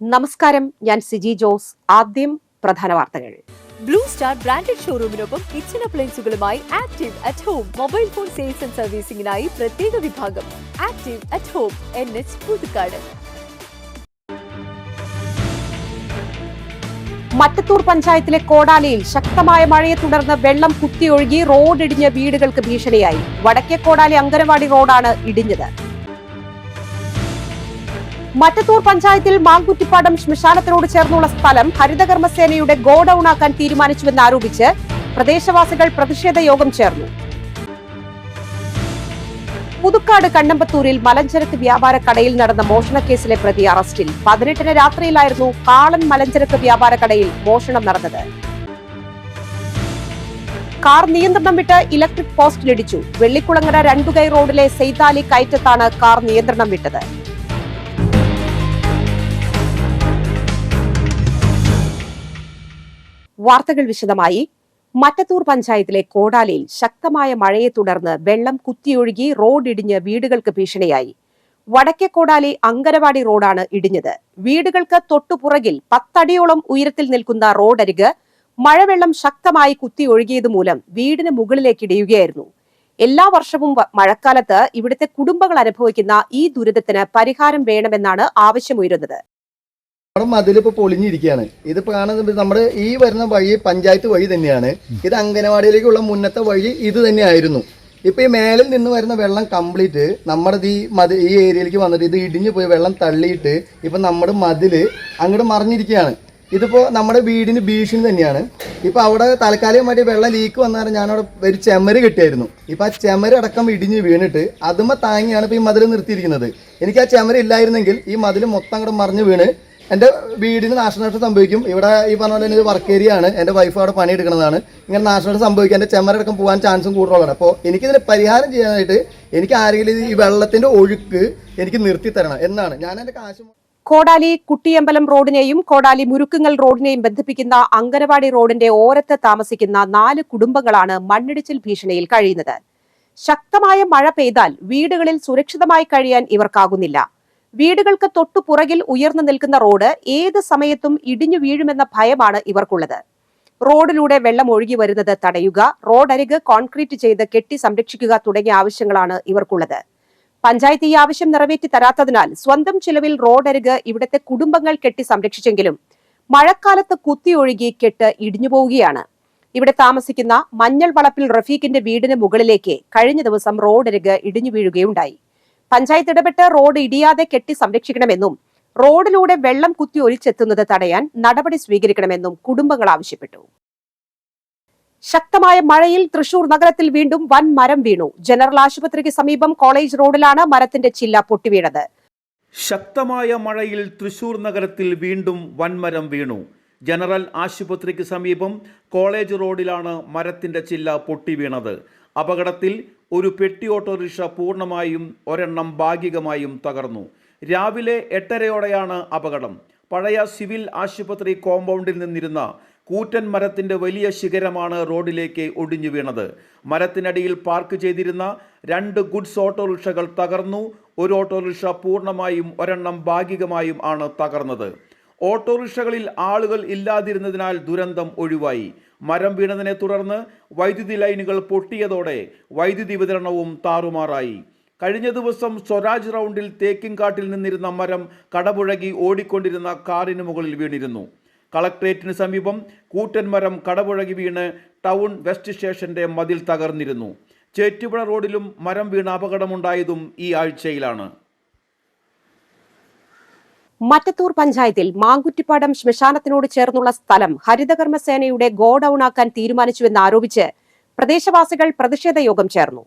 നമസ്കാരം, ഞാൻ സിജി ജോസ്. ആദ്യം പ്രധാന വാർത്തകൾ. ബ്ലൂ സ്റ്റാർ ബ്രാൻഡഡ് ഷോറൂമിനൊപ്പം കിച്ചൺ അപ്ലയൻസുകളുമായി active at home mobile phone sales and സർവീസിംഗിനായി പ്രത്യേക വിഭാഗം. Active at home, NH Puthukkad. Mattathur പഞ്ചായത്തിലെ കോടാലിയിൽ ശക്തമായ മഴയെ തുടർന്ന് വെള്ളം കുത്തിയൊഴുകി റോഡിടിഞ്ഞ് വീടുകൾക്ക് ഭീഷണിയായി. വടക്കേ കോടാലി അങ്കനവാടി റോഡാണ് ഇടിഞ്ഞത്. മറ്റത്തൂർ പഞ്ചായത്തിൽ മാങ്കുറ്റിപ്പാടം ശ്മശാനത്തിനോട് ചേർന്നുള്ള സ്ഥലം ഹരിതകർമ്മസേനയുടെ ഗോഡൌണാക്കാൻ തീരുമാനിച്ചുവെന്നാരോപിച്ച് പ്രദേശവാസികൾ പ്രതിഷേധ യോഗം ചേർന്നു. പുതുക്കാട് കണ്ണമ്പത്തൂരിൽ മലഞ്ചരക്ക് വ്യാപാര കടയിൽ നടന്ന മോഷണക്കേസിലെ പ്രതി അറസ്റ്റിൽ. 18-ന് രാത്രിയിലായിരുന്നു കാളൻ മലഞ്ചരക്ക് വ്യാപാര കടയിൽ മോഷണം നടന്നത്. കാർ നിയന്ത്രണം വിട്ട് ഇലക്ട്രിക് പോസ്റ്റിലിടിച്ചു. വെള്ളിക്കുളങ്ങര രണ്ടുകൈ റോഡിലെ സെയ്താലി കയറ്റത്താണ് കാർ നിയന്ത്രണം വിട്ടത്. വാർത്തകൾ വിശദമായി. മറ്റത്തൂർ പഞ്ചായത്തിലെ കോടാലിയിൽ ശക്തമായ മഴയെ തുടർന്ന് വെള്ളം കുത്തിയൊഴുകി റോഡിടിഞ്ഞ് വീടുകൾക്ക് ഭീഷണിയായി. വടക്കേ കോടാലി അങ്കനവാടി റോഡാണ് ഇടിഞ്ഞത്. വീടുകൾക്ക് തൊട്ടുപുറകിൽ 10 അടിയോളം ഉയരത്തിൽ നിൽക്കുന്ന റോഡരിക് മഴവെള്ളം ശക്തമായി കുത്തിയൊഴുകിയത് മൂലം വീടിന് മുകളിലേക്ക് ഇടിയുകയായിരുന്നു. എല്ലാ വർഷവും മഴക്കാലത്ത് ഇവിടുത്തെ കുടുംബങ്ങൾ അനുഭവിക്കുന്ന ഈ ദുരിതത്തിന് പരിഹാരം വേണമെന്നാണ് ആവശ്യമുയരുന്നത്. മതിലിപ്പോ പൊളിഞ്ഞിരിക്കുകയാണ്. ഇതിപ്പോ കാണുന്നത് നമ്മുടെ ഈ വരുന്ന വഴി പഞ്ചായത്ത് വഴി തന്നെയാണ്. ഇത് അംഗനവാടിയിലേക്കുള്ള മുന്നത്തെ വഴി ഇത് തന്നെയായിരുന്നു. ഇപ്പൊ ഈ മേലിൽ നിന്ന് വരുന്ന വെള്ളം കംപ്ലീറ്റ് നമ്മുടെ ഈ ഏരിയയിലേക്ക് വന്നിട്ട് ഇത് ഇടിഞ്ഞു പോയി വെള്ളം തള്ളിയിട്ട് ഇപ്പൊ നമ്മുടെ മതില് അങ്ങോട്ട് മറിഞ്ഞിരിക്കുകയാണ്. ഇതിപ്പോ നമ്മുടെ വീടിന് ഭീഷണി തന്നെയാണ്. ഇപ്പൊ അവിടെ താൽക്കാലികമായിട്ട് വെള്ളം ലീക്ക് വന്നാൽ ഞാനവിടെ ഒരു ചെമര് കിട്ടിയായിരുന്നു. ഇപ്പൊ ആ ചെമര് അടക്കം ഇടിഞ്ഞ് വീണിട്ട് അതുമ്മ താങ്ങിയാണ് ഇപ്പൊ ഈ മതിൽ നിർത്തിയിരിക്കുന്നത്. എനിക്ക് ആ ചെമര് ഇല്ലായിരുന്നെങ്കിൽ ഈ മതിൽ മൊത്തം അങ്ങോട്ട് മറിഞ്ഞു വീണ് എൻ്റെ വീടിന് നാശനഷ്ടം സംഭവിക്കും. ഇവിടെ ഈ പറഞ്ഞ പോലെ തന്നെ വർക്ക് ഏരിയ ആണ്. എൻ്റെ വൈഫ് അവിടെ പണിയെടുക്കുന്നതാണ്. ഇങ്ങനെ നാശനഷ്ടം സംഭവിക്കും. എൻ്റെ ചെമ്മരടക്കം പോകാൻ ചാൻസും കൂടുതലാണ്. അപ്പോൾ എനിക്കിതിന് പരിഹാരം ചെയ്യാനായിട്ട് എനിക്ക് ആരെങ്കിലും ഈ വെള്ളത്തിൻ്റെ ഒഴുക്ക് എനിക്ക് നിർത്തി തരണം എന്നാണ് ഞാൻ എൻ്റെ കാശ്. കോടാലി കുട്ടിയമ്പലം റോഡിനെയും കോടാലി മുരുക്കുങ്ങൽ റോഡിനെയും ബന്ധിപ്പിക്കുന്ന അങ്കനവാടി റോഡിന്റെ ഓരത്ത് താമസിക്കുന്ന 4 കുടുംബങ്ങളാണ് മണ്ണിടിച്ചിൽ ഭീഷണിയിൽ കഴിയുന്നത്. ശക്തമായ മഴ പെയ്താൽ വീടുകളിൽ സുരക്ഷിതമായി കഴിയാൻ ഇവർക്കാകുന്നില്ല. വീടുകൾക്ക് തൊട്ടുപുറകിൽ ഉയർന്നു നിൽക്കുന്ന റോഡ് ഏത് സമയത്തും ഇടിഞ്ഞു വീഴുമെന്ന ഭയമാണ് ഇവർക്കുള്ളത്. റോഡിലൂടെ വെള്ളം ഒഴുകി വരുന്നത് തടയുക, റോഡരിക് കോൺക്രീറ്റ് ചെയ്ത് കെട്ടി സംരക്ഷിക്കുക തുടങ്ങിയ ആവശ്യങ്ങളാണ് ഇവർക്കുള്ളത്. പഞ്ചായത്ത് ഈ ആവശ്യം നിറവേറ്റി തരാത്തതിനാൽ സ്വന്തം ചിലവിൽ റോഡരിക് ഇവിടുത്തെ കുടുംബങ്ങൾ കെട്ടി സംരക്ഷിച്ചെങ്കിലും മഴക്കാലത്ത് കുത്തിയൊഴുകി കെട്ട് ഇടിഞ്ഞുപോവുകയാണ്. ഇവിടെ താമസിക്കുന്ന മഞ്ഞൾ വളപ്പിൽ റഫീഖിന്റെ വീടിന് മുകളിലേക്ക് കഴിഞ്ഞ ദിവസം റോഡരിക് ഇടിഞ്ഞു വീഴുകയുണ്ടായി. പഞ്ചായത്ത് ഇടപെട്ട് റോഡ് ഇടിയാതെ കെട്ടി സംരക്ഷിക്കണമെന്നും റോഡിലൂടെ വെള്ളം കുത്തി ഒലിച്ചെത്തുന്നത് തടയാൻ നടപടി സ്വീകരിക്കണമെന്നും കുടുംബങ്ങൾ ആവശ്യപ്പെട്ടു. ശക്തമായ മഴയിൽ തൃശൂർ നഗരത്തിൽ വീണ്ടും വൻ മരം വീണു. ജനറൽ ആശുപത്രിക്ക് സമീപം കോളേജ് റോഡിലാണ് മരത്തിന്റെ ചില്ല പൊട്ടിവീണത്. ശക്തമായ മഴയിൽ തൃശൂർ നഗരത്തിൽ വീണ്ടും വൻമരം വീണു. ജനറൽ ആശുപത്രിക്ക് സമീപം കോളേജ് റോഡിലാണ് മരത്തിന്റെ ചില്ല പൊട്ടിവീണത്. അപകടത്തിൽ ഒരു പെട്ടി ഓട്ടോറിക്ഷ പൂർണ്ണമായും ഒരെണ്ണം ഭാഗികമായും തകർന്നു. രാവിലെ 8:30യോടെയാണ് അപകടം. പഴയ സിവിൽ ആശുപത്രി കോമ്പൗണ്ടിൽ നിന്നിരുന്ന കൂറ്റൻ മരത്തിൻ്റെ വലിയ ശിഖരമാണ് റോഡിലേക്ക് ഒടിഞ്ഞു വീണത്. മരത്തിനടിയിൽ പാർക്ക് ചെയ്തിരുന്ന 2 ഗുഡ്സ് ഓട്ടോറിക്ഷകൾ തകർന്നു. ഒരു ഓട്ടോറിക്ഷ പൂർണ്ണമായും ഒരെണ്ണം ഭാഗികമായും ആണ് തകർന്നത്. ഓട്ടോറിക്ഷകളിൽ ആളുകൾ ഇല്ലാതിരുന്നതിനാൽ ദുരന്തം ഒഴിവായി. മരം വീണതിനെ തുടർന്ന് വൈദ്യുതി ലൈനുകൾ പൊട്ടിയതോടെ വൈദ്യുതി വിതരണവും താറുമാറായി. കഴിഞ്ഞ ദിവസം സ്വരാജ് റൗണ്ടിൽ തേക്കിൻകാട്ടിൽ നിന്നിരുന്ന മരം കടപുഴകി ഓടിക്കൊണ്ടിരുന്ന കാറിന് മുകളിൽ വീണിരുന്നു. കളക്ട്രേറ്റിന് സമീപം കൂറ്റൻ മരം കടപുഴകി വീണ് ടൗൺ വെസ്റ്റ് സ്റ്റേഷന്റെ മതിൽ തകർന്നിരുന്നു. ചേറ്റുപുഴ റോഡിലും മരം വീണ അപകടമുണ്ടായതും ഈ ആഴ്ചയിലാണ്. മറ്റത്തൂർ പഞ്ചായത്തിൽ മാങ്കുറ്റിപ്പാടം ശ്മശാനത്തിനോട് ചേർന്നുള്ള സ്ഥലം ഹരിതകർമ്മസേനയുടെ ഗോഡൌണാക്കാൻ തീരുമാനിച്ചുവെന്നാരോപിച്ച് പ്രദേശവാസികൾ പ്രതിഷേധ യോഗം ചേർന്നു.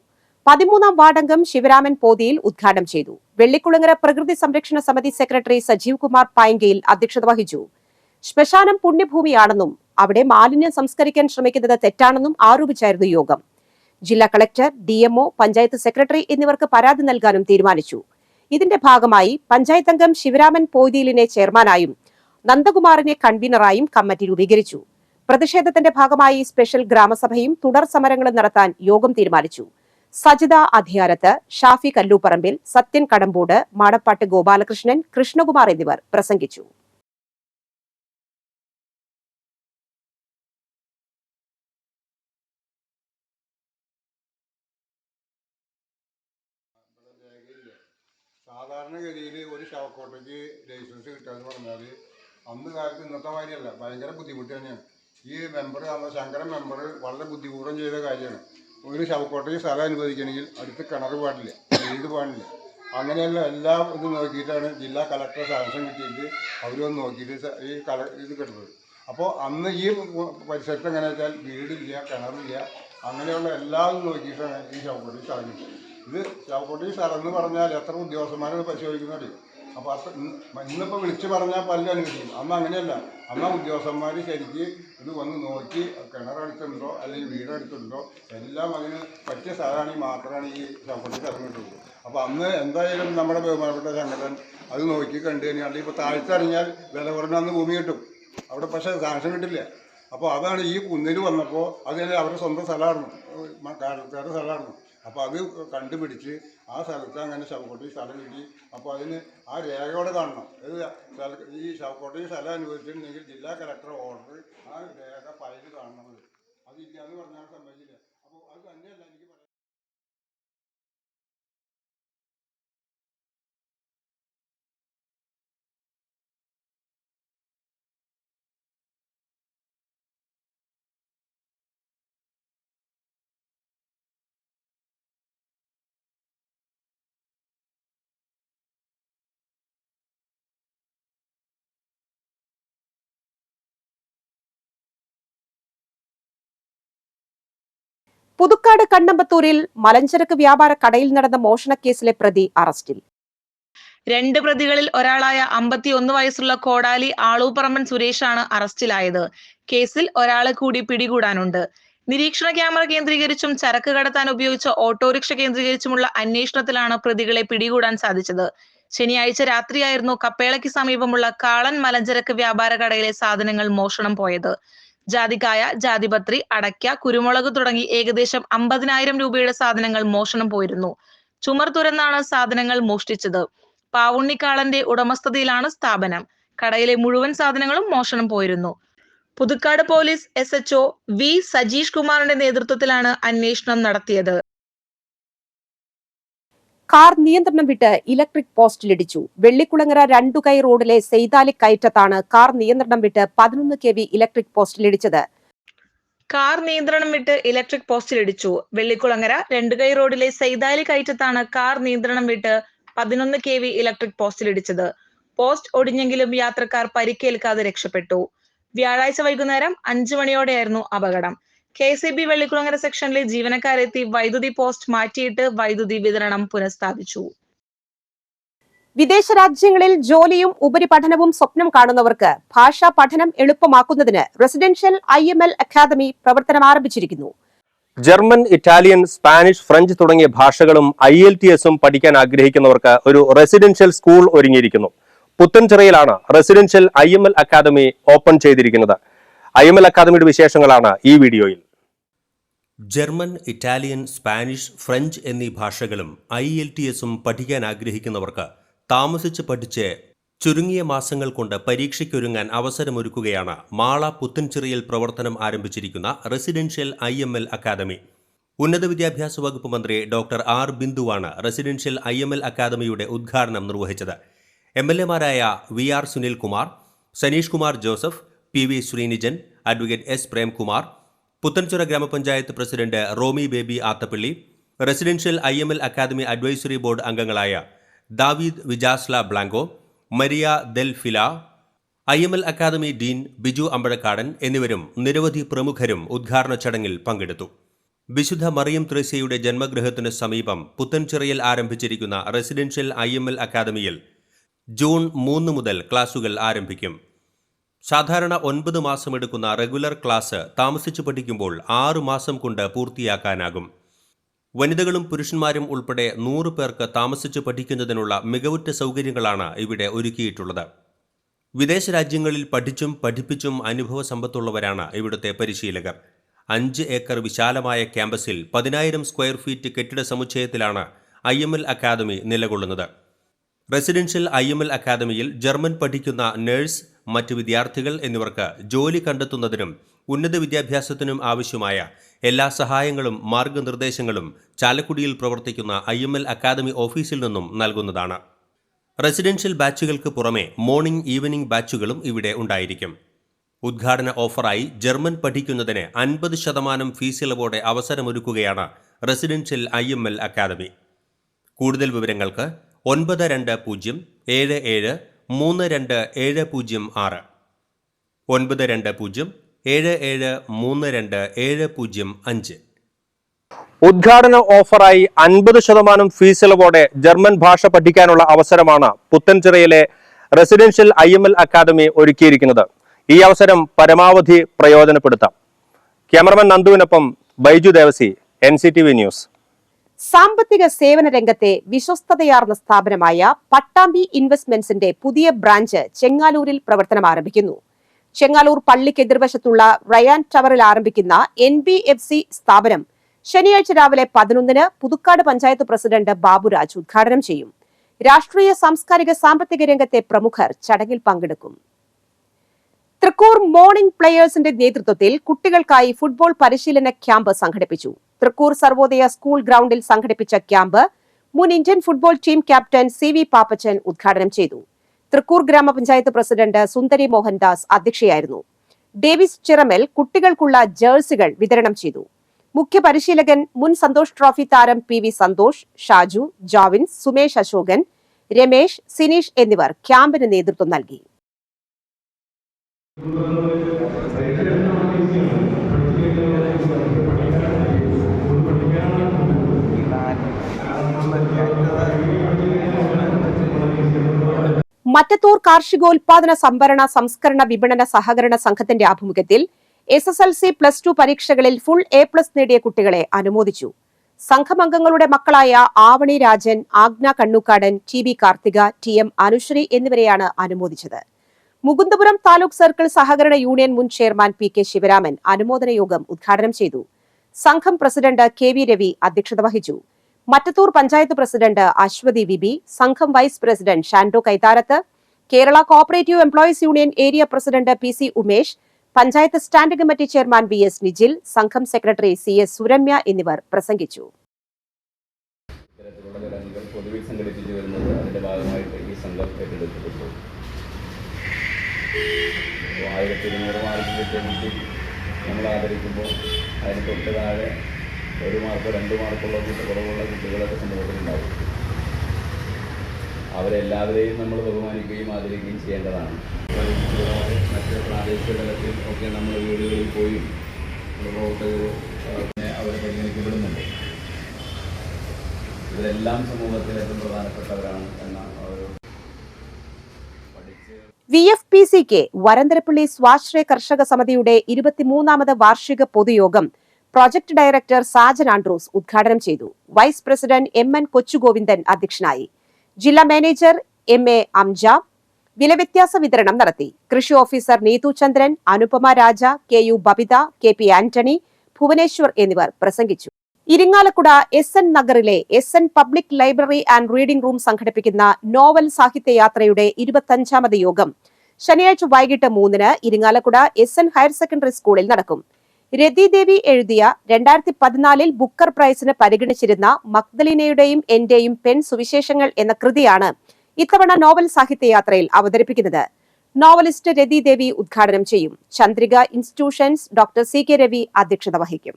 13-ാം വാർഡംഗം ശിവരാമൻ പോതിയിൽ ഉദ്ഘാടനം ചെയ്തു. വെള്ളിക്കുളങ്ങര പ്രകൃതി സംരക്ഷണ സമിതി സെക്രട്ടറി സജീവ് കുമാർ പായങ്കയിൽ അധ്യക്ഷത വഹിച്ചു. ശ്മശാനം പുണ്യഭൂമിയാണെന്നും അവിടെ മാലിന്യം സംസ്കരിക്കാൻ ശ്രമിക്കുന്നത് തെറ്റാണെന്നും ആരോപിച്ചായിരുന്നു യോഗം. ജില്ലാ കളക്ടർ, DMO, പഞ്ചായത്ത് സെക്രട്ടറി എന്നിവർക്ക് പരാതി നൽകാനും തീരുമാനിച്ചു. ഇതിന്റെ ഭാഗമായി പഞ്ചായത്ത് അംഗം ശിവരാമൻ പോതിയിലിനെ ചെയർമാനായും നന്ദകുമാറിനെ കൺവീനറായും കമ്മിറ്റി രൂപീകരിച്ചു. പ്രതിഷേധത്തിന്റെ ഭാഗമായി സ്പെഷ്യൽ ഗ്രാമസഭയും തുടർ സമരങ്ങളും നടത്താൻ യോഗം തീരുമാനിച്ചു. സജിത അധികാരത്ത്, ഷാഫി കല്ലൂപ്പറമ്പിൽ, സത്യൻ കടമ്പൂട്, മാടപ്പാട്ട് ഗോപാലകൃഷ്ണൻ, കൃഷ്ണകുമാർ എന്നിവർ പ്രസംഗിച്ചു. സാധാരണഗതിയിൽ ഒരു ശവക്കോട്ടയ്ക്ക് ലൈസൻസ് കിട്ടുക എന്ന് പറഞ്ഞാൽ അന്ന് കാലത്ത് ഇന്നത്തെ മാതിരിയല്ല, ഭയങ്കര ബുദ്ധിമുട്ട് തന്നെയാണ്. ഈ മെമ്പർ ശങ്കരൻ മെമ്പർ വളരെ ബുദ്ധിപൂർവ്വം ചെയ്ത കാര്യമാണ്. ഒരു ശവക്കോട്ടയ്ക്ക് സ്ഥലം അനുവദിക്കണമെങ്കിൽ അടുത്ത് കിണർ പാടില്ല, വീട് പാടില്ല, അങ്ങനെയുള്ള എല്ലാം ഇത് നോക്കിയിട്ടാണ് ജില്ലാ കളക്ടർ സാങ്ഷൻ കിട്ടിയിട്ട് അവരൊന്ന് നോക്കിയിട്ട് ഇത് കിട്ടുന്നത്. അപ്പോൾ അന്ന് ഈ പരിസരത്ത് എങ്ങനെ വെച്ചാൽ വീടില്ല, കിണറില്ല, അങ്ങനെയുള്ള എല്ലാം നോക്കിയിട്ടാണ് ഈ ശവക്കോട്ടയിൽ സ്ഥലം കിട്ടിയത്. ഇത് ശവക്കോട്ടയിൽ സ്ഥലം എന്ന് പറഞ്ഞാൽ എത്ര ഉദ്യോഗസ്ഥന്മാരാണ് പരിശോധിക്കുന്നത്. അപ്പോൾ ഇന്നിപ്പോൾ വിളിച്ച് പറഞ്ഞാൽ പല അനുവദിക്കും. അന്ന് അങ്ങനെയല്ല, അന്ന് ഉദ്യോഗസ്ഥന്മാർ ശരിക്ക് ഇത് വന്ന് നോക്കി കിണറടുത്തുണ്ടോ അല്ലെങ്കിൽ വീടടുത്തുണ്ടോ എല്ലാം അതിന് പറ്റിയ സ്ഥലമാണെങ്കിൽ മാത്രമാണ് ഈ ശവക്കോട്ടയിൽ സ്ഥലം കിട്ടുള്ളൂ. അപ്പോൾ അന്ന് എന്തായാലും നമ്മുടെ ബഹുമാനപ്പെട്ട സംഘടന അത് നോക്കി കണ്ടു കഴിഞ്ഞാൽ ഇപ്പോൾ താഴ്ത്തിറങ്ങിയാൽ വില കുറഞ്ഞ അന്ന് ഭൂമി കിട്ടും, അവിടെ പക്ഷേ സാങ്ഷൻ കിട്ടില്ല. അപ്പോൾ അതാണ് ഈ കുന്നിൽ വന്നപ്പോൾ അത് അവരുടെ സ്വന്തം സ്ഥലമായിരുന്നു, കാലത്തുകാരുടെ സ്ഥലമായിരുന്നു. അപ്പോൾ അത് കണ്ടുപിടിച്ച് ആ സ്ഥലത്ത് അങ്ങനെ ശവക്കോട്ടയിൽ സ്ഥലം കിട്ടി. അപ്പോൾ അതിന് ആ രേഖയോടെ കാണണം. ഈ ശവക്കോട്ടയിൽ സ്ഥലം അനുവദിച്ചിട്ടുണ്ടെങ്കിൽ ജില്ലാ കളക്ടർ ഓർഡർ ആ രേഖ ഫയൽ കാണണം. അതില്ല എന്ന് പറഞ്ഞാൽ സമ്മതിക്കില്ല. അപ്പോൾ അത് തന്നെയല്ല എനിക്ക് പറയാം. പുതുക്കാട് കണ്ണമ്പത്തൂരിൽ മലഞ്ചരക്ക് വ്യാപാര കടയിൽ നടന്ന മോഷണക്കേസിലെ പ്രതി അറസ്റ്റിൽ. 2 പ്രതികളിൽ ഒരാളായ 51 വയസ്സുള്ള കോടാലി ആളൂപ്പറമ്പൻ സുരേഷാണ് അറസ്റ്റിലായത്. കേസിൽ ഒരാളെ കൂടി പിടികൂടാനുണ്ട്. നിരീക്ഷണ ക്യാമറ കേന്ദ്രീകരിച്ചും ചരക്ക് കടത്താൻ ഉപയോഗിച്ച ഓട്ടോറിക്ഷ കേന്ദ്രീകരിച്ചുമുള്ള അന്വേഷണത്തിലാണ് പ്രതികളെ പിടികൂടാൻ സാധിച്ചത്. ശനിയാഴ്ച രാത്രിയായിരുന്നു കപ്പേളയ്ക്ക് സമീപമുള്ള കാളൻ മലഞ്ചരക്ക് വ്യാപാര കടയിലെ സാധനങ്ങൾ മോഷണം പോയത്. ജാതിക്കായ, ജാതിപത്രി, അടയ്ക്ക, കുരുമുളക് തുടങ്ങി ഏകദേശം 50,000 രൂപയുടെ സാധനങ്ങൾ മോഷണം പോയിരുന്നു. ചുമർ തുരന്നാണ് സാധനങ്ങൾ മോഷ്ടിച്ചത്. പാവുണ്ണിക്കാളന്റെ ഉടമസ്ഥതയിലാണ് സ്ഥാപനം. കടയിലെ മുഴുവൻ സാധനങ്ങളും മോഷണം പോയിരുന്നു. Puthukkad police SHO V Sajeesh കുമാറിന്റെ നേതൃത്വത്തിലാണ് അന്വേഷണം നടത്തിയത്. കാർ നിയന്ത്രണം വിട്ട് ഇലക്ട്രിക് പോസ്റ്റിലിടിച്ചു. വെള്ളിക്കുളങ്ങര 2 കൈ റോഡിലെ സെയ്താലി കയറ്റത്താണ് കാർ നിയന്ത്രണം വിട്ട് 11 kV ഇലക്ട്രിക് പോസ്റ്റിലിടിച്ചത്. കാർ നിയന്ത്രണം വിട്ട് ഇലക്ട്രിക് പോസ്റ്റിലിടിച്ചു. വെള്ളിക്കുളങ്ങര 2 കൈ റോഡിലെ സെയ്താലി കയറ്റത്താണ് കാർ നിയന്ത്രണം വിട്ട് 11 kV ഇലക്ട്രിക് പോസ്റ്റിലിടിച്ചത്. പോസ്റ്റ് ഒടിഞ്ഞെങ്കിലും യാത്രക്കാർ പരിക്കേൽക്കാതെ രക്ഷപ്പെട്ടു. വ്യാഴാഴ്ച വൈകുന്നേരം 5 മണിയോടെയായിരുന്നു അപകടം. KCB വെള്ളിക്കുളങ്ങര സെക്ഷനിലെ ജീവനക്കാരെത്തി വൈദ്യുതി പോസ്റ്റ് മാറ്റിയിട്ട് വൈദ്യുതി വിതരണം പുനഃസ്ഥാപിച്ചു. വിദേശ രാജ്യങ്ങളിൽ ജോലിയും ഉപരിപഠനവും സ്വപ്നം കാണുന്നവർക്ക് ഭാഷാ പഠനം എളുപ്പമാക്കുന്നതിന് റെസിഡൻഷ്യൽ IML അക്കാദമി പ്രവർത്തനം ആരംഭിച്ചിരിക്കുന്നു. ജർമ്മൻ, ഇറ്റാലിയൻ, സ്പാനിഷ്, ഫ്രഞ്ച് തുടങ്ങിയ ഭാഷകളും IELTS പഠിക്കാൻ ആഗ്രഹിക്കുന്നവർക്ക് ഒരു റെസിഡൻഷ്യൽ സ്കൂൾ ഒരുങ്ങിയിരിക്കുന്നു. പുത്തൻചിറയിലാണ് റെസിഡൻഷ്യൽ IML അക്കാദമി ഓപ്പൺ ചെയ്തിരിക്കുന്നത്. IML അക്കാദമിയുടെ വിശേഷങ്ങളാണ് ഈ വീഡിയോയിൽ. ജർമ്മൻ, ഇറ്റാലിയൻ, സ്പാനിഷ്, ഫ്രഞ്ച് എന്നീ ഭാഷകളും IELTS പഠിക്കാൻ ആഗ്രഹിക്കുന്നവർക്ക് താമസിച്ച് പഠിച്ച് ചുരുങ്ങിയ മാസങ്ങൾ കൊണ്ട് പരീക്ഷയ്ക്കൊരുങ്ങാൻ അവസരമൊരുക്കുകയാണ് മാള പുത്തൻചിറയിൽ പ്രവർത്തനം ആരംഭിച്ചിരിക്കുന്ന റെസിഡൻഷ്യൽ IML അക്കാദമി. ഉന്നത വിദ്യാഭ്യാസ വകുപ്പ് മന്ത്രി ഡോക്ടർ R. ബിന്ദുവാണ് റെസിഡൻഷ്യൽ IML അക്കാദമിയുടെ ഉദ്ഘാടനം നിർവഹിച്ചത്. MLAമാരായ VR Sunilkumar, Saneesh Kumar Joseph, PV Sreenijan, advocate S. Premkumar, Puthenchira ഗ്രാമപഞ്ചായത്ത് president Romy Baby Athappilly, residential IML academy advisory board അംഗങ്ങളായ ദാവീദ് വിജാസ്ല ബ്ലാങ്കോ, മരിയ ദെൽ ഫില, IML academy dean Biju Ambazhakkadan എന്നിവരും നിരവധി പ്രമുഖരും ഉദ്ഘാടന ചടങ്ങിൽ പങ്കെടുത്തു. വിശുദ്ധ മറിയം ത്രേസ്യയുടെ ജന്മഗൃഹത്തിന് സമീപം പുത്തൻചിറയിൽ ആരംഭിച്ചിരിക്കുന്ന റെസിഡൻഷ്യൽ IML അക്കാദമിയിൽ ജൂൺ 3 മുതൽ ക്ലാസുകൾ ആരംഭിക്കും. സാധാരണ 9 മാസമെടുക്കുന്ന റെഗുലർ ക്ലാസ് താമസിച്ചു പഠിക്കുമ്പോൾ 6 മാസം കൊണ്ട് പൂർത്തിയാക്കാനാകും. വനിതകളും പുരുഷന്മാരും ഉൾപ്പെടെ 100 പേർക്ക് താമസിച്ച് പഠിക്കുന്നതിനുള്ള മികവുറ്റ സൗകര്യങ്ങളാണ് ഇവിടെ ഒരുക്കിയിട്ടുള്ളത്. വിദേശ രാജ്യങ്ങളിൽ പഠിച്ചും പഠിപ്പിച്ചും അനുഭവ സമ്പത്തുള്ളവരാണ് ഇവിടുത്തെ പരിശീലകർ. 5 ഏക്കർ വിശാലമായ ക്യാമ്പസിൽ 10,000 സ്ക്വയർ ഫീറ്റ് കെട്ടിട സമുച്ചയത്തിലാണ് IML അക്കാദമി നിലകൊള്ളുന്നത്. റെസിഡൻഷ്യൽ IML അക്കാദമിയിൽ ജർമ്മൻ പഠിക്കുന്ന നഴ്സ്, മറ്റ് വിദ്യാർത്ഥികൾ എന്നിവർക്ക് ജോലി കണ്ടെത്തുന്നതിനും ഉന്നത വിദ്യാഭ്യാസത്തിനും ആവശ്യമായ എല്ലാ സഹായങ്ങളും മാർഗനിർദ്ദേശങ്ങളും ചാലക്കുടിയിൽ പ്രവർത്തിക്കുന്ന IML അക്കാദമി ഓഫീസിൽ നിന്നും നൽകുന്നതാണ്. റെസിഡൻഷ്യൽ ബാച്ചുകൾക്ക് പുറമെ മോർണിംഗ് ഈവനിംഗ് ബാച്ചുകളും ഇവിടെ ഉണ്ടായിരിക്കും. ഉദ്ഘാടന ഓഫറായി ജർമ്മൻ പഠിക്കുന്നതിന് 50% ഫീസ് ഇളവോടെ അവസരമൊരുക്കുകയാണ് റെസിഡൻഷ്യൽ IML അക്കാദമി. കൂടുതൽ വിവരങ്ങൾക്ക് 9207732706 9207732705. ഉദ്ഘാടന ഓഫറായി 50% ഫീസ് ഇളവോടെ ജർമ്മൻ ഭാഷ പഠിക്കാനുള്ള അവസരമാണ് പുത്തൻചിറയിലെ റെസിഡൻഷ്യൽ IML അക്കാദമി ഒരുക്കിയിരിക്കുന്നത്. ഈ അവസരം പരമാവധി പ്രയോജനപ്പെടുത്താം. ക്യാമറമാൻ നന്ദുവിനൊപ്പം ബൈജു ദേവസി, NCTV ന്യൂസ്. സാമ്പത്തിക സേവന രംഗത്തെ വിശ്വസ്തതയാർന്ന സ്ഥാപനമായ പട്ടാമ്പി ഇൻവെസ്റ്റ്മെന്റ്സിന്റെ പുതിയ ബ്രാഞ്ച് ചെങ്ങാലൂരിൽ പ്രവർത്തനം ആരംഭിക്കുന്നു. ചെങ്ങാലൂർ പള്ളിക്ക് എതിർവശത്തുള്ള റയാൻ ടവറിൽ ആരംഭിക്കുന്ന NBFC സ്ഥാപനം ശനിയാഴ്ച രാവിലെ 11-ന് പുതുക്കാട് പഞ്ചായത്ത് പ്രസിഡന്റ് ബാബുരാജ് ഉദ്ഘാടനം ചെയ്യും. രാഷ്ട്രീയ, സാംസ്കാരിക, സാമ്പത്തിക രംഗത്തെ പ്രമുഖർ ചടങ്ങിൽ പങ്കെടുക്കും. തൃക്കൂർ മോർണിംഗ് പ്ലേയേഴ്സിന്റെ നേതൃത്വത്തിൽ കുട്ടികൾക്കായി ഫുട്ബോൾ പരിശീലന ക്യാമ്പ് സംഘടിപ്പിച്ചു. തൃക്കൂർ സർവോദയ സ്കൂൾ ഗ്രൗണ്ടിൽ സംഘടിപ്പിച്ച ക്യാമ്പ് മുൻ Indian football team captain CV Pappachan ഉദ്ഘാടനം ചെയ്തു. തൃക്കൂർ ഗ്രാമപഞ്ചായത്ത് പ്രസിഡന്റ് സുന്ദരി മോഹൻദാസ് അധ്യക്ഷയായിരുന്നു. ഡേവിസ് ചിറമൽ കുട്ടികൾക്കുള്ള ജേഴ്സികൾ വിതരണം ചെയ്തു. മുഖ്യ പരിശീലകൻ മുൻ സന്തോഷ് ട്രോഫി താരം PV സന്തോഷ്, ഷാജു, ജാവിൻസ്, സുമേഷ് അശോകൻ, രമേശ്, സിനീഷ് എന്നിവർ ക്യാമ്പിന് നേതൃത്വം നൽകി. മറ്റത്തൂർ കാർഷികോൽപാദന സംഭരണ സംസ്കരണ വിപണന സഹകരണ സംഘത്തിന്റെ ആഭിമുഖ്യത്തിൽ SSLC +2 പരീക്ഷകളിൽ ഫുൾ A+ നേടിയ കുട്ടികളെ അനുമോദിച്ചു. സംഘമംഗങ്ങളുടെ മക്കളായ ആവണി രാജൻ, ആഗ്ന കണ്ണൂക്കാടൻ, TB കാർത്തിക, TM അനുശ്രീ എന്നിവരെയാണ് അനുമോദിച്ചത്. മുകുന്ദപുരം താലൂക്ക് സർക്കിൾ സഹകരണ യൂണിയൻ മുൻ ചെയർമാൻ PK ശിവരാമൻ അനുമോദന യോഗം ഉദ്ഘാടനം ചെയ്തു. സംഘം പ്രസിഡന്റ് KV രവി അധ്യക്ഷത വഹിച്ചു. മറ്റത്തൂർ പഞ്ചായത്ത് പ്രസിഡന്റ് അശ്വതി വിബി, സംഘം vice president Shando Kaitharath, Kerala cooperative employees union area president PC Umesh, panchayat standing committee chairman VS Nijil, സംഘം സെക്രട്ടറി CS സുരമ്യ എന്നിവർ പ്രസംഗിച്ചു. ഇത്തരത്തിലുള്ള ചടങ്ങുകൾ പൊതുവിൽ സംഘടിപ്പിച്ചു വരുന്നത് അതിന്റെ ഭാഗമായിട്ട് ഈ സംഘം ഏറ്റെടുത്തിട്ടുണ്ട്. 1200 മാർക്ക് കിട്ടിയ നമ്മൾ ആദരിക്കുമ്പോൾ അതിന് തൊട്ട് താഴെ 1 മാർക്ക് 2 മാർക്കുള്ള കുറവുള്ള കുട്ടികളൊക്കെ സമൂഹത്തിലുണ്ടാവും. അവരെല്ലാവരെയും നമ്മൾ ബഹുമാനിക്കുകയും ആദരിക്കുകയും ചെയ്യേണ്ടതാണ്. മറ്റ് പ്രാദേശിക തലത്തിൽ ഒക്കെ നമ്മൾ വീടുകളിൽ പോയി പ്രവർത്തകർ അവർ പരിഗണിക്കപ്പെടുന്നുണ്ട്. ഇവരെല്ലാം സമൂഹത്തിൽ ഏറ്റവും പ്രധാനപ്പെട്ടവരാണ് എന്ന ഒരു VFPCK വരന്തരപ്പള്ളി സ്വാശ്രയ കർഷക സമിതിയുടെ 23ാമത് വാർഷിക പൊതുയോഗം പ്രോജക്ട് ഡയറക്ടർ സാജൻ ആൻഡ്രൂസ് ഉദ്ഘാടനം ചെയ്തു. വൈസ് പ്രസിഡന്റ് MN കൊച്ചുഗോവിന്ദൻ അധ്യക്ഷനായി. ജില്ലാ മാനേജർ MA അംജ വിലവ്യത്യാസ വിതരണം നടത്തി. കൃഷി ഓഫീസർ നീതു ചന്ദ്രൻ, അനുപമ രാജ, KU ബബിത, KP ആന്റണി, ഭുവനേശ്വർ എന്നിവർ പ്രസംഗിച്ചു. ഇരിങ്ങാലക്കുട SN നഗറിലെ SN public library and reading room സംഘടിപ്പിക്കുന്ന നോവൽ സാഹിത്യയാത്രയുടെ 25ാമത് യോഗം ശനിയാഴ്ച വൈകിട്ട് 3-ന് ഇരിങ്ങാലക്കുട SN ഹയർ സെക്കൻഡറി സ്കൂളിൽ നടക്കും. രതി ദേവി എഴുതിയ 2014-ൽ ബുക്കർ പ്രൈസിന് പരിഗണിച്ചിരുന്ന മഗ്ദലീനയുടെയും എന്റെയും പെൺ സുവിശേഷങ്ങൾ എന്ന കൃതിയാണ് ഇത്തവണ നോവൽ സാഹിത്യയാത്രയിൽ അവതരിപ്പിക്കുന്നത്. നോവലിസ്റ്റ് രതി ദേവി ഉദ്ഘാടനം ചെയ്യും. Chandrika institutions doctor CK Ravi അധ്യക്ഷത വഹിക്കും.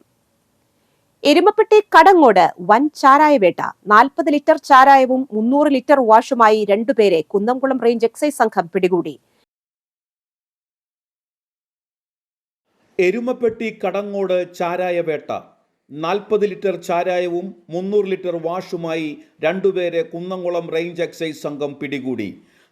എരുമപ്പെട്ടി കടങ്ങോട് വൻ ചാരായവേട്ട. 40 ലിറ്റർ ചാരായവും 300 ലിറ്റർ വാഷുമായി 2 പേരെ കുന്നംകുളം റേഞ്ച് എക്സൈസ് സംഘം പിടികൂടി. എരുമപ്പെട്ടി കടങ്ങോട് ചാരായവേട്ട. 40 ലിറ്റർ ചാരായവും 300 ലിറ്റർ വാഷുമായി 2 പേരെ കുന്നംകുളം റേഞ്ച് എക്സൈസ് സംഘം പിടികൂടി.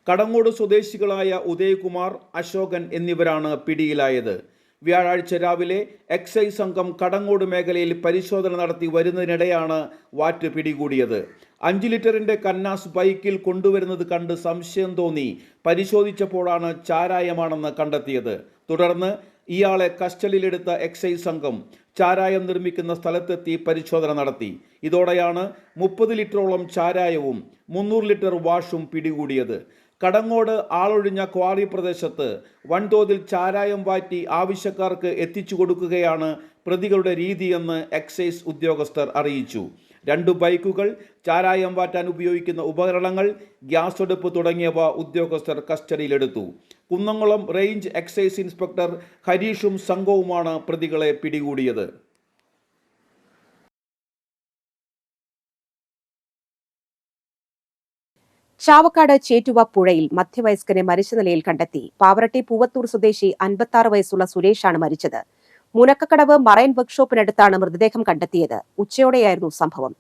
കടങ്ങോട് സ്വദേശികളായ ഉദയകുമാർ, അശോകൻ എന്നിവരാണ് പിടിയിലായത്. വ്യാഴാഴ്ച രാവിലെ എക്സൈസ് സംഘം കടങ്ങോട് മേഖലയിൽ പരിശോധന നടത്തി വരുന്നതിനിടെയാണ് വാറ്റ് പിടികൂടിയത്. 5 ലിറ്ററിന്റെ കന്നാസ് ബൈക്കിൽ കൊണ്ടുവരുന്നത് കണ്ട് സംശയം തോന്നി പരിശോധിച്ചപ്പോഴാണ് ചാരായമാണെന്ന് കണ്ടെത്തിയത്. തുടർന്ന് ഇയാളെ കസ്റ്റഡിയിലെടുത്ത എക്സൈസ് സംഘം ചാരായം നിർമ്മിക്കുന്ന സ്ഥലത്തെത്തി പരിശോധന നടത്തി. ഇതോടെയാണ് 30 ലിറ്ററോളം ചാരായവും 300 ലിറ്റർ വാഷും പിടികൂടിയത്. കടങ്ങോട് ആളൊഴിഞ്ഞ ക്വാറി പ്രദേശത്ത് വൻതോതിൽ ചാരായം വാറ്റി ആവശ്യക്കാർക്ക് എത്തിച്ചു കൊടുക്കുകയാണ് പ്രതികളുടെ രീതിയെന്ന് എക്സൈസ് ഉദ്യോഗസ്ഥർ അറിയിച്ചു. 2 ബൈക്കുകൾ, ചാരായം വാറ്റാൻ ഉപയോഗിക്കുന്ന ഉപകരണങ്ങൾ, ഗ്യാസ് അടുപ്പ് തുടങ്ങിയവ ഉദ്യോഗസ്ഥർ കസ്റ്റഡിയിലെടുത്തു. കുന്നംകുളം റേഞ്ച് എക്സൈസ് ഇൻസ്പെക്ടർ ഹരീഷും സംഘവുമാണ് പ്രതികളെ പിടികൂടിയത്. ചാവക്കാട് ചേറ്റുവ പുഴയിൽ മധ്യവയസ്കനെ മരിച്ച നിലയിൽ കണ്ടെത്തി. പാവറട്ടി പൂവത്തൂർ സ്വദേശി 56 വയസ്സുള്ള സുരേഷാണ് മരിച്ചത്. മുനക്കക്കടവ് മറൈൻ വർക്ക്ഷോപ്പിനടുത്താണ് മൃതദേഹം കണ്ടെത്തിയത്. ഉച്ചയോടെയായിരുന്നു സംഭവം.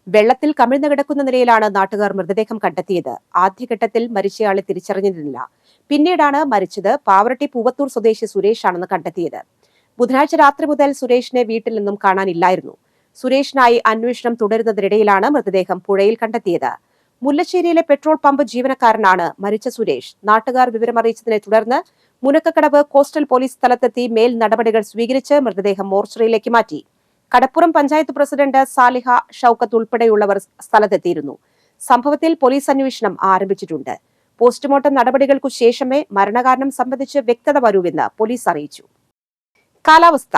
വെള്ളത്തിൽ കമിഴ്ന്നു കിടക്കുന്ന നിലയിലാണ് നാട്ടുകാർ മൃതദേഹം കണ്ടെത്തിയത്. ആദ്യഘട്ടത്തിൽ മരിച്ചയാളെ തിരിച്ചറിഞ്ഞിരുന്നില്ല. പിന്നീടാണ് മരിച്ചത് പാവറട്ടി പൂവത്തൂർ സ്വദേശി സുരേഷാണെന്ന് കണ്ടെത്തിയത്. ബുധനാഴ്ച രാത്രി മുതൽ സുരേഷിനെ വീട്ടിൽ നിന്നും കാണാനില്ലായിരുന്നു. സുരേഷിനായി അന്വേഷണം തുടരുന്നതിനിടയിലാണ് മൃതദേഹം പുഴയിൽ കണ്ടെത്തിയത്. മുല്ലശ്ശേരിയിലെ പെട്രോൾ പമ്പ് ജീവനക്കാരനാണ് മരിച്ച സുരേഷ്. നാട്ടുകാർ വിവരമറിയിച്ചതിനെ തുടർന്ന് മുനക്കക്കടവ് കോസ്റ്റൽ പോലീസ് സ്ഥലത്തെത്തി മേൽ നടപടികൾ സ്വീകരിച്ച് മൃതദേഹം മോർച്ചറിയിലേക്ക് മാറ്റി. കടപ്പുറം പഞ്ചായത്ത് പ്രസിഡന്റ് സാലിഹ ഷൌക്കത്ത് ഉൾപ്പെടെയുള്ളവർ സ്ഥലത്തെത്തിയിരുന്നു. സംഭവത്തിൽ പോലീസ് അന്വേഷണം ആരംഭിച്ചിട്ടുണ്ട്. പോസ്റ്റ്മോർട്ടം നടപടികൾക്കു ശേഷമേ മരണകാരണം സംബന്ധിച്ച് വ്യക്തത വരൂവെന്ന് പോലീസ് അറിയിച്ചു. കാലാവസ്ഥ.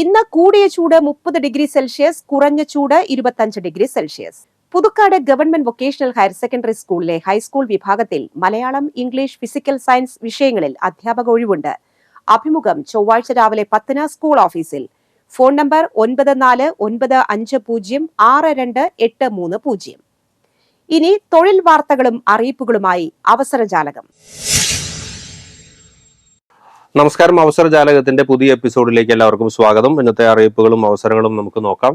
ഇന്ന് കൂടിയ ചൂട് 30 ഡിഗ്രി സെൽഷ്യസ്, കുറഞ്ഞ ചൂട് 25 degree Celsius. Puthukkad government vocational higher secondary സ്കൂളിലെ ഹൈസ്കൂൾ വിഭാഗത്തിൽ മലയാളം, ഇംഗ്ലീഷ്, ഫിസിക്കൽ സയൻസ് വിഷയങ്ങളിൽ അധ്യാപക ഒഴിവുണ്ട്. അഭിമുഖം ചൊവ്വാഴ്ച രാവിലെ 10 സ്കൂൾ ഓഫീസിൽ. Phone number 9495062830. ഇനി തൊഴിൽ വാർത്തകളും അറിയിപ്പുകളുമായി അവസരജാലകം. നമസ്കാരം. അവസരജാലകത്തിന്റെ പുതിയ എപ്പിസോഡിലേക്ക് എല്ലാവർക്കും സ്വാഗതം. ഇന്നത്തെ അറിയിപ്പുകളും അവസരങ്ങളും നമുക്ക് നോക്കാം.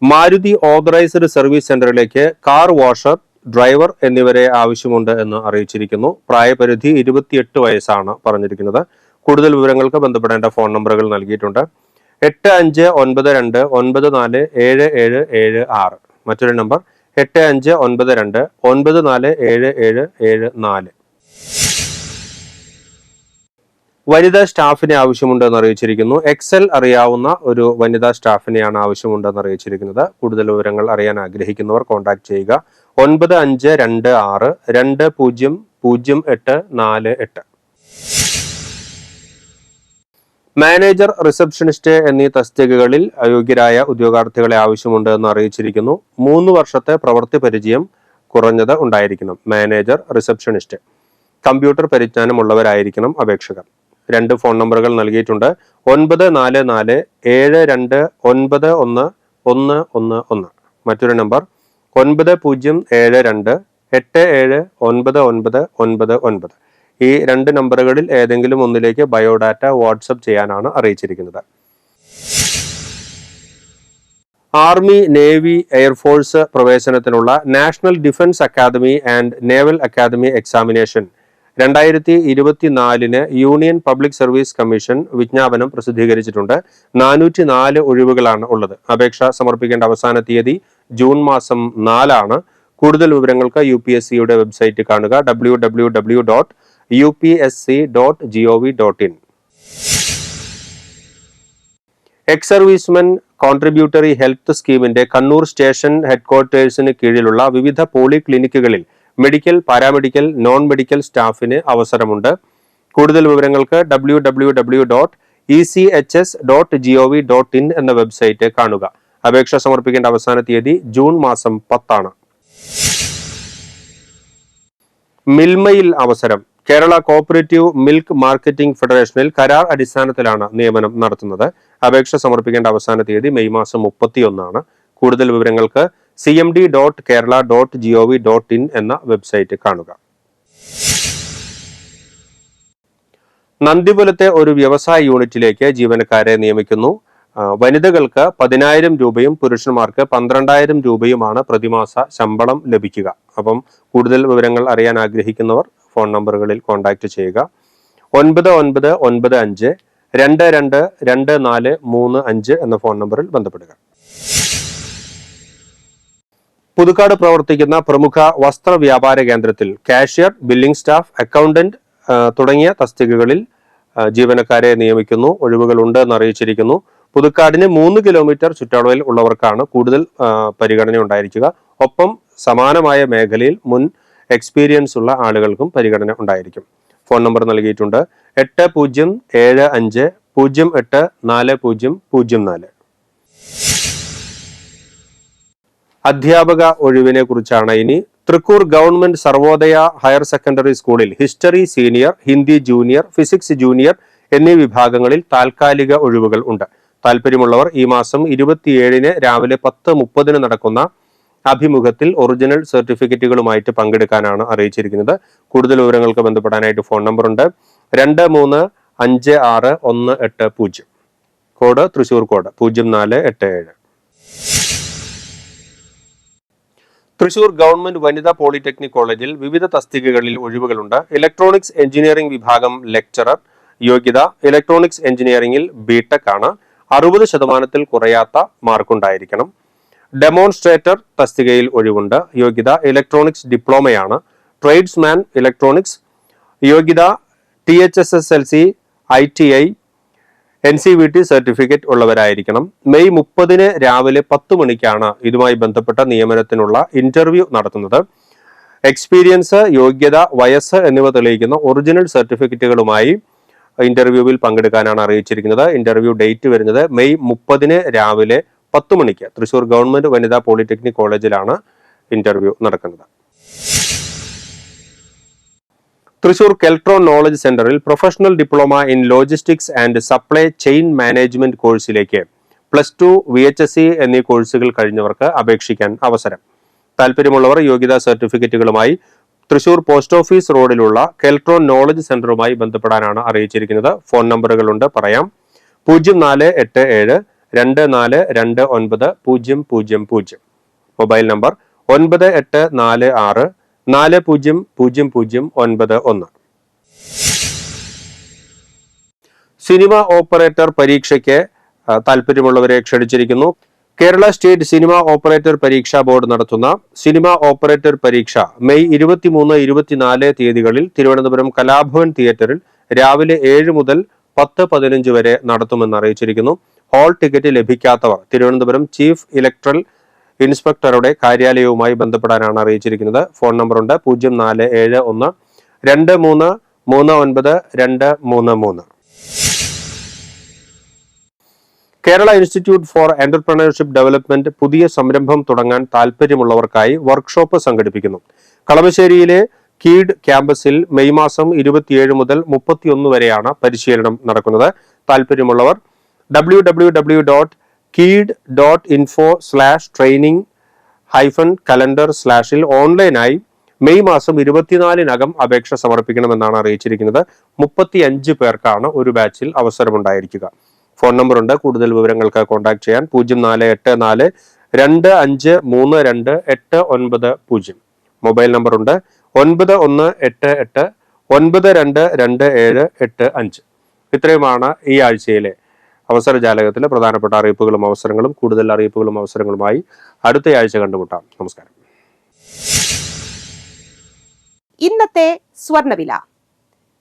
മാരുതി ഓതറൈസ്ഡ് സർവീസ് സെന്ററിലേക്ക് കാർ വാഷർ, ഡ്രൈവർ എന്നിവരെ ആവശ്യമുണ്ട് എന്ന് അറിയിച്ചിരിക്കുന്നു. പ്രായപരിധി 28 വയസ്സാണ് പറഞ്ഞിരിക്കുന്നത്. കൂടുതൽ വിവരങ്ങൾക്ക് ബന്ധപ്പെടേണ്ട ഫോൺ നമ്പറുകൾ നൽകിയിട്ടുണ്ട്. 8592947776. മറ്റൊരു നമ്പർ 8592947774. വനിതാ സ്റ്റാഫിനെ ആവശ്യമുണ്ടെന്ന് അറിയിച്ചിരിക്കുന്നു. എക്സൽ അറിയാവുന്ന ഒരു വനിതാ സ്റ്റാഫിനെയാണ് ആവശ്യമുണ്ടെന്ന് അറിയിച്ചിരിക്കുന്നത്. കൂടുതൽ വിവരങ്ങൾ അറിയാൻ ആഗ്രഹിക്കുന്നവർ കോൺടാക്ട് ചെയ്യുക. 9526200848. മാനേജർ, റിസപ്ഷനിസ്റ്റ് എന്നീ തസ്തികകളിൽ അയോഗ്യരായ ഉദ്യോഗാർത്ഥികളെ ആവശ്യമുണ്ട് എന്ന് അറിയിച്ചിരിക്കുന്നു. 3 വർഷത്തെ പ്രവൃത്തി പരിചയം കുറഞ്ഞത് ഉണ്ടായിരിക്കണം. Manager, receptionist. കമ്പ്യൂട്ടർ പരിജ്ഞാനമുള്ളവരായിരിക്കണം അപേക്ഷകർ. 2 ഫോൺ നമ്പറുകൾ നൽകിയിട്ടുണ്ട്. 9446291111. മറ്റൊരു നമ്പർ 9072879999. ഈ 2 നമ്പറുകളിൽ ഏതെങ്കിലും ഒന്നിലേക്ക് ബയോഡാറ്റ വാട്സപ്പ് ചെയ്യാനാണ് അറിയിച്ചിരിക്കുന്നത്. ആർമി, നേവി, എയർഫോഴ്സ് പ്രവേശനത്തിനുള്ള national defence academy and naval academy examination 2024 union public service commission വിജ്ഞാപനം പ്രസിദ്ധീകരിച്ചിട്ടുണ്ട്. 404 ഒഴിവുകളാണ് ഉള്ളത്. അപേക്ഷ സമർപ്പിക്കേണ്ട അവസാന തീയതി ജൂൺ മാസം 4 കൂടുതൽ വിവരങ്ങൾക്ക് UPSCയുടെ വെബ്സൈറ്റ് കാണുക. www.upsc.gov.in. Ex servicemen contributory health സ്കീമിന്റെ കണ്ണൂർ സ്റ്റേഷൻ ഹെഡ്ക്വാർട്ടേഴ്സിന് കീഴിലുള്ള വിവിധ പോളിക്ലിനിക്കുകളിൽ മെഡിക്കൽ, പാരാമെഡിക്കൽ, നോൺ മെഡിക്കൽ സ്റ്റാഫിന് അവസരമുണ്ട്. കൂടുതൽ വിവരങ്ങൾക്ക് www.echs.gov.in എന്ന വെബ്സൈറ്റ് കാണുക. അപേക്ഷ സമർപ്പിക്കേണ്ട അവസാന തീയതി ജൂൺ മാസം 10. മിൽമയിൽ അവസരം. കേരള കോഓപ്പറേറ്റീവ് മിൽക്ക് മാർക്കറ്റിംഗ് ഫെഡറേഷനിൽ കരാർ അടിസ്ഥാനത്തിലാണ് നിയമനം നടത്തുന്നത്. അപേക്ഷ സമർപ്പിക്കേണ്ട അവസാന തീയതി മെയ് മാസം 31. കൂടുതൽ വിവരങ്ങൾക്ക് cmd.kerala.gov.in എന്ന വെബ്സൈറ്റ് കാണുക. നന്ദിപുരത്തെ ഒരു വ്യവസായ യൂണിറ്റിലേക്ക് ജീവനക്കാരെ നിയമിക്കുന്നു. വനിതകൾക്ക് 10,000 രൂപയും പുരുഷന്മാർക്ക് 12,000 രൂപയുമാണ് പ്രതിമാസ ശമ്പളം ലഭിക്കുക. അപ്പം കൂടുതൽ വിവരങ്ങൾ അറിയാൻ ആഗ്രഹിക്കുന്നവർ ഫോൺ നമ്പറുകളിൽ കോൺടാക്ട് ചെയ്യുക. 9995222435 എന്ന ഫോൺ നമ്പറിൽ ബന്ധപ്പെടുക. പുതുക്കാട് പ്രവർത്തിക്കുന്ന പ്രമുഖ വസ്ത്ര വ്യാപാര കേന്ദ്രത്തിൽ കാഷ്യർ, ബില്ലിംഗ് സ്റ്റാഫ്, അക്കൗണ്ടന്റ് തുടങ്ങിയ തസ്തികകളിൽ ജീവനക്കാരെ നിയമിക്കുന്നു. ഒഴിവുകളുണ്ട് എന്ന് അറിയിച്ചിരിക്കുന്നു. പുതുക്കാടിന് 3 കിലോമീറ്റർ ചുറ്റളവിൽ ഉള്ളവർക്കാണ് കൂടുതൽ പരിഗണന ഉണ്ടായിരിക്കുക. ഒപ്പം സമാനമായ മേഖലയിൽ മുൻ എക്സ്പീരിയൻസ് ഉള്ള ആളുകൾക്കും പരിഗണന ഉണ്ടായിരിക്കും. ഫോൺ നമ്പർ നൽകിയിട്ടുണ്ട്. 8075084004. അധ്യാപക ഒഴിവിനെ കുറിച്ചാണ് ഇനി. Thrikkur government Sarvodaya higher secondary സ്കൂളിൽ history senior, Hindi junior, physics junior എന്നീ വിഭാഗങ്ങളിൽ താൽക്കാലിക ഒഴിവുകൾ ഉണ്ട്. താല്പര്യമുള്ളവർ ഈ മാസം 27-ന് രാവിലെ 10:30 നടക്കുന്ന അഭിമുഖത്തിൽ ഒറിജിനൽ സർട്ടിഫിക്കറ്റുകളുമായിട്ട് പങ്കെടുക്കാനാണ് അറിയിച്ചിരിക്കുന്നത്. കൂടുതൽ വിവരങ്ങൾക്ക് ബന്ധപ്പെടാനായിട്ട് ഫോൺ നമ്പറുണ്ട് 235618. Code Thrissur code 0487. Thrissur government വനിതാ പോളിടെക്നിക് കോളേജിൽ വിവിധ തസ്തികകളിൽ ഒഴിവുകളുണ്ട്. ഇലക്ട്രോണിക്സ് എഞ്ചിനീയറിംഗ് വിഭാഗം ലെക്ചറർ. യോഗ്യത ഇലക്ട്രോണിക്സ് എഞ്ചിനീയറിംഗിൽ ബിടെക് ആണ്. 60% കുറയാത്ത മാർക്കുണ്ടായിരിക്കണം. ഡെമോൺസ്ട്രേറ്റർ തസ്തികയിൽ ഒഴിവുണ്ട്. യോഗ്യത ഇലക്ട്രോണിക്സ് ഡിപ്ലോമയാണ്. Tradesman electronics. യോഗ്യത THSSLC, ITI, NCVT സർട്ടിഫിക്കറ്റ് ഉള്ളവരായിരിക്കണം. മെയ് 30-ന് രാവിലെ 10 മണിക്കാണ് ഇതുമായി ബന്ധപ്പെട്ട നിയമനത്തിനുള്ള ഇന്റർവ്യൂ നടത്തുന്നത്. എക്സ്പീരിയൻസ്, യോഗ്യത, വയസ്സ് എന്നിവ തെളിയിക്കുന്ന ഒറിജിനൽ സർട്ടിഫിക്കറ്റുകളുമായി ഇന്റർവ്യൂവിൽ പങ്കെടുക്കാനാണ് അറിയിച്ചിരിക്കുന്നത്. ഇന്റർവ്യൂ ഡേറ്റ് വരുന്നത് മെയ് 30-ന് രാവിലെ 10 മണിക്ക് തൃശൂർ ഗവൺമെന്റ് വനിതാ പോളിടെക്നിക് കോളേജിലാണ് ഇന്റർവ്യൂ നടക്കുന്നത്. തൃശൂർ കെൽട്രോൺ നോളജ് സെന്ററിൽ professional diploma in logistics and supply chain management കോഴ്സിലേക്ക് +2, VHSC എന്നീ കോഴ്സുകൾ കഴിഞ്ഞവർക്ക് അപേക്ഷിക്കാൻ അവസരം. താല്പര്യമുള്ളവർ യോഗ്യതാ സർട്ടിഫിക്കറ്റുകളുമായി തൃശൂർ പോസ്റ്റ് ഓഫീസ് റോഡിലുള്ള കെൽട്രോൺ നോളജ് സെന്ററുമായി ബന്ധപ്പെടാനാണ് അറിയിച്ചിരിക്കുന്നത്. ഫോൺ നമ്പറുകളുണ്ട്, പറയാം. 0487242900. Mobile number 9846400091. സിനിമ ഓപ്പറേറ്റർ പരീക്ഷയ്ക്ക് താല്പര്യമുള്ളവരെ ക്ഷണിച്ചിരിക്കുന്നു. കേരള സ്റ്റേറ്റ് സിനിമ ഓപ്പറേറ്റർ പരീക്ഷാ ബോർഡ് നടത്തുന്ന സിനിമ ഓപ്പറേറ്റർ പരീക്ഷ മെയ് 23, 24 തീയതികളിൽ തിരുവനന്തപുരം കലാഭവൻ തിയേറ്ററിൽ രാവിലെ 7 മുതൽ 10:15 വരെ നടത്തുമെന്ന് അറിയിച്ചിരിക്കുന്നു. ഹാൾ ടിക്കറ്റ് ലഭിക്കാത്തവർ തിരുവനന്തപുരം ചീഫ് ഇലക്ട്രൽ ഇൻസ്പെക്ടറുടെ കാര്യാലയവുമായി ബന്ധപ്പെടാനാണ് അറിയിച്ചിരിക്കുന്നത്. ഫോൺ നമ്പറുണ്ട് 047123393233. Kerala institute for entrepreneurship development പുതിയ സംരംഭം തുടങ്ങാൻ താല്പര്യമുള്ളവർക്കായി വർക്ക്ഷോപ്പ് സംഘടിപ്പിക്കുന്നു. കളമശ്ശേരിയിലെ കീഡ് ക്യാമ്പസിൽ മെയ് മാസം 27 മുതൽ 31 വരെയാണ് പരിശീലനം നടക്കുന്നത്. താല്പര്യമുള്ളവർ www.keed.info/training-calendar/ ഓൺലൈനായി മെയ് മാസം 24-നകം അപേക്ഷ സമർപ്പിക്കണമെന്നാണ് അറിയിച്ചിരിക്കുന്നത്. 35 പേർക്കാണ് ഒരു ബാച്ചിൽ അവസരമുണ്ടായിരിക്കുക. ഫോൺ നമ്പറുണ്ട്, കൂടുതൽ വിവരങ്ങൾക്ക് കോൺടാക്ട് ചെയ്യാൻ 0484-2532-890. മൊബൈൽ നമ്പറുണ്ട് 9188-922785. ഇത്രയുമാണ് ഈ ആഴ്ചയിലെ അവസര ജാലകത്തിലെ പ്രധാനപ്പെട്ട അറിയിപ്പുകളും അവസരങ്ങളും. കൂടുതൽ അറിയിപ്പുകളും അവസരങ്ങളുമായി അടുത്ത ആഴ്ച കണ്ടുമുട്ടാം. നമസ്കാരം. ഇന്നത്തെ സ്വർണ്ണവില.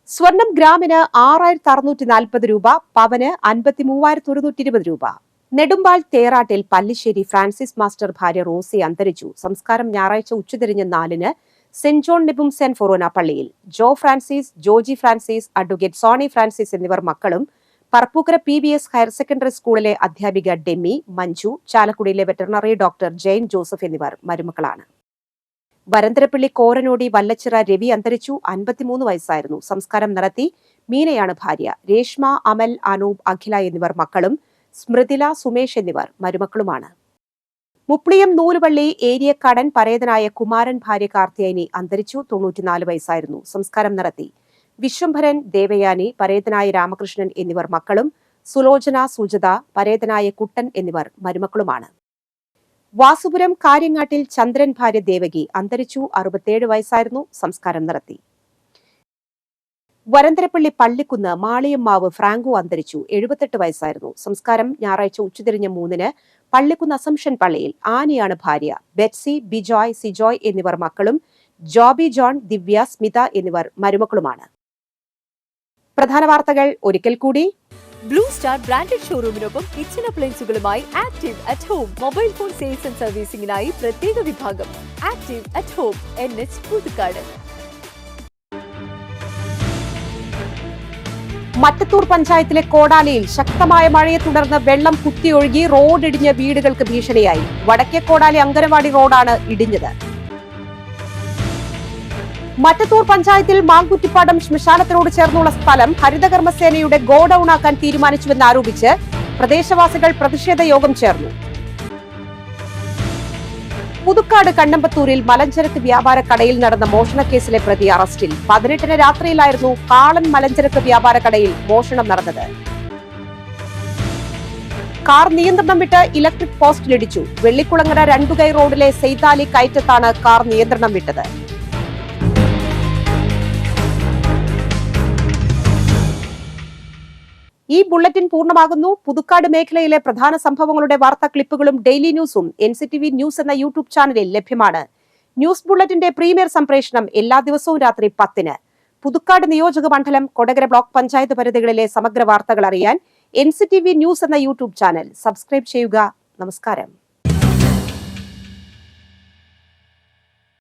സ്വർണം ഗ്രാമിന് 6640 രൂപ, പവന് 53,120 രൂപ. നെടുമ്പാൾ തേറാട്ടിൽ പല്ലിശ്ശേരി ഫ്രാൻസിസ് മാസ്റ്റർ ഭാര്യ റോസി അന്തരിച്ചു. സംസ്കാരം ഞായറാഴ്ച ഉച്ചതിരിഞ്ഞ് 4-ന് സെന്റ് ജോൺ നെബുംസെൻ ഫൊറോന പള്ളിയിൽ. Jo Francis, Joji Francis, advocate Sony Francis എന്നിവർ മക്കളും. പറപ്പൂക്കര PBS ഹയർ സെക്കൻഡറി സ്കൂളിലെ അധ്യാപിക ഡെമ്മി, മഞ്ജു, ചാലക്കുടിയിലെ വെറ്ററിനറി ഡോക്ടർ ജെയിൻ ജോസഫ് എന്നിവർ മരുമക്കളാണ്. വരന്തരപ്പള്ളി കോരനോടി വല്ലച്ചിറ രവി അന്തരിച്ചു. 53 വയസ്സായിരുന്നു. സംസ്കാരം നടത്തി. മീനയാണ് ഭാര്യ. രേഷ്മ, അമൽ, അനൂപ്, അഖില എന്നിവർ മക്കളും. സ്മൃതില, സുമേഷ് എന്നിവർ മരുമക്കളുമാണ്. മുപ്ലിയം നൂലുപള്ളി ഏരിയക്കാടൻ പരേതനായ കുമാരൻ ഭാര്യ കാർത്തിയായനി അന്തരിച്ചു. 94 വയസ്സായിരുന്നു. സംസ്കാരം നടത്തി. വിശ്വംഭരൻ, ദേവയാനി, പരേതനായ രാമകൃഷ്ണൻ എന്നിവർ മക്കളും. സുലോചന, സുജത, പരേതനായ കുട്ടൻ എന്നിവർ മരുമക്കളുമാണ്. വാസുപുരം കാര്യങ്ങാട്ടിൽ ചന്ദ്രൻ ഭാര്യ ദേവകി അന്തരിച്ചു. 67 വയസ്സായിരുന്നു. സംസ്കാരം നടത്തി. വരന്തരപ്പള്ളി പള്ളിക്കുന്ന് മാളിയമ്മാവ് ഫ്രാങ്കോ അന്തരിച്ചു. 78 വയസ്സായിരുന്നു. സംസ്കാരം ഞായറാഴ്ച ഉച്ചതിരിഞ്ഞ് 3-ന് പള്ളിക്കുന്ന് അസംഷൻ പള്ളിയിൽ. ആനിയാണ് ഭാര്യ. ബെറ്റ്സി, ബിജോയ്, സിജോയ് എന്നിവർ മക്കളും. ജോബി ജോൺ, ദിവ്യ, സ്മിത എന്നിവർ മരുമക്കളുമാണ്. പ്രധാന വാർത്തകൾ ഒരിക്കൽ കൂടി. ബ്ലൂ സ്റ്റാർ ബ്രാൻഡഡ് ഷോറൂമിനൊപ്പം കിച്ചൺ അപ്ലയൻസുകളുമായി active at home mobile phone sales and സർവീസിംഗിനായി പ്രത്യേക വിഭാഗം. Active at home, NH Puthukkad. Mattathur പഞ്ചായത്തിലെ കോടാലിയിൽ ശക്തമായ മഴയെ തുടർന്ന് വെള്ളം കുത്തിയൊഴുകി റോഡിടിഞ്ഞ് വീടുകൾക്ക് ഭീഷണിയായി. വടക്കേ കോടാലി അങ്കനവാടി റോഡാണ് ഇടിഞ്ഞത്. മറ്റത്തൂർ പഞ്ചായത്തിൽ മാങ്കുറ്റിപ്പാടം ശ്മശാനത്തിനോട് ചേർന്നുള്ള സ്ഥലം ഹരിതകർമ്മസേനയുടെ ഗോഡൌൺ ആക്കാൻ തീരുമാനിച്ചുവെന്നാരോപിച്ച് പ്രദേശവാസികൾ പ്രതിഷേധ യോഗം ചേർന്നു. പുതുക്കാട് കണ്ണമ്പത്തൂരിൽ മലഞ്ചരക്ക് വ്യാപാര കടയിൽ നടന്ന മോഷണക്കേസിലെ പ്രതി അറസ്റ്റിൽ. 18-ന് രാത്രിയിലായിരുന്നു കാളൻ മലഞ്ചരക്ക് വ്യാപാര കടയിൽ മോഷണം നടന്നത്. കാർ നിയന്ത്രണം വിട്ട് ഇലക്ട്രിക് പോസ്റ്റിലിടിച്ചു. വെള്ളിക്കുളങ്ങര രണ്ടുകൈ റോഡിലെ സെയ്താലി കയറ്റത്താണ് കാർ നിയന്ത്രണം വിട്ടത്. ഈ ബുള്ളറ്റിൻ പൂർണ്ണമാകുന്നു. പുതുക്കാട് മേഖലയിലെ പ്രധാന സംഭവങ്ങളുടെ വാർത്താ ക്ലിപ്പുകളും ഡെയിലി ന്യൂസും NCTV ന്യൂസ് എന്ന യൂട്യൂബ് ചാനലിൽ ലഭ്യമാണ്. ന്യൂസ് ബുള്ളറ്റിന്റെ പ്രീമിയർ സംപ്രേഷണം എല്ലാ ദിവസവും രാത്രി 10-ന്. പുതുക്കാട് നിയോജക മണ്ഡലം, കൊടകര ബ്ലോക്ക് പഞ്ചായത്ത് പരിധികളിലെ സമഗ്ര വാർത്തകൾ അറിയാൻ NCTV ന്യൂസ് എന്ന യൂട്യൂബ് ചാനൽ സബ്സ്ക്രൈബ് ചെയ്യുക. നമസ്കാരം.